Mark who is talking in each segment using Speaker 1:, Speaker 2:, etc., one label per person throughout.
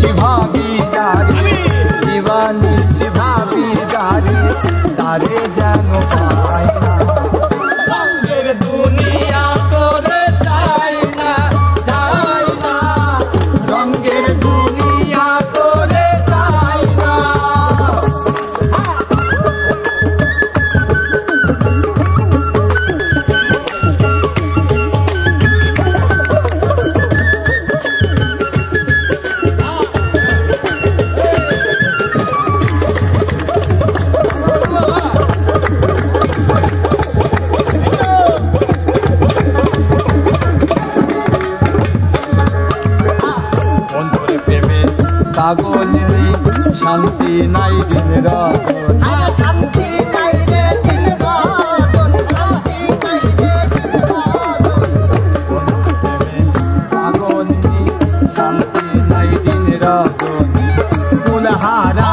Speaker 1: শিভাবি যারে দিবানি শিভাবি যারে তারে যেন পাই না রঙের দুনিয়া তোরে চাই না রঙের দুনিয়া তোরে চাই না পাগলিনী শান্তি নাই দিন রতন
Speaker 2: শান্তি নাই রে দিন রতন শান্তি নাই রে দিন রতন
Speaker 1: পাগলিনী শান্তি নাই দিন রতন ফুলহারা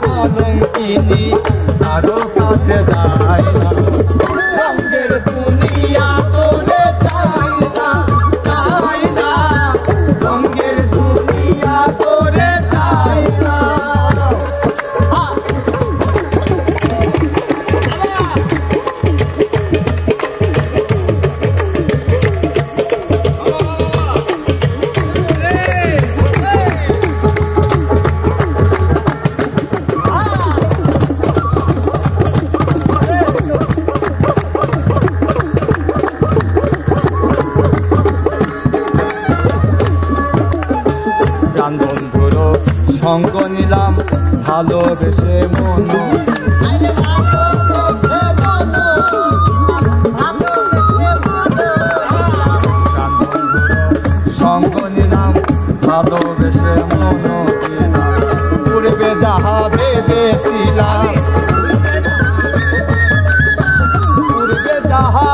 Speaker 1: কলঙ্কিনী আরো কাছে যায় না রঙের দুনিয়া তোরে চাই না রঙের দুনিয়া তোরে চাই না বন্ধুরো সঙ্গ নিলাম ভালোবেসে মন সঙ্গ নিলাম ভালোবেসে মন পূর্বে যাহা ভেবেছিলাম পূর্বে যাহা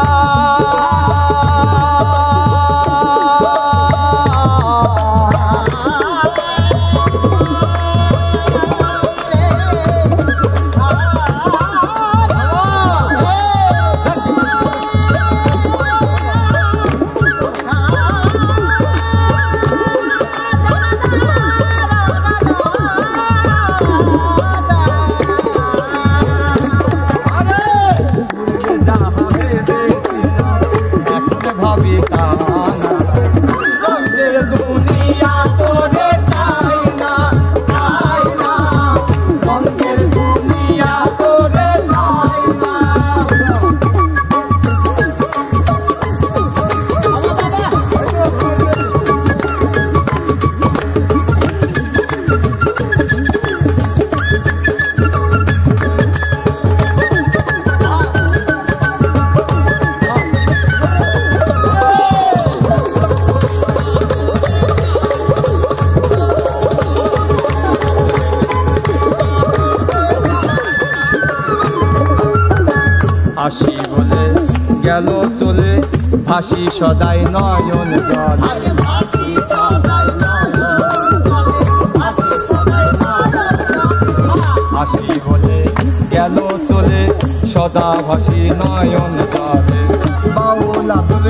Speaker 1: রঙের দুনিয়া তোরে চাই না রঙের দুনিয়া তোরে চাই না হাসি বলে গেল চলে ভাসি সদাই নয়ন জল হাসি বলে গেল চলে সদা ভাসি নয়ন জলে বাউল আব্দুল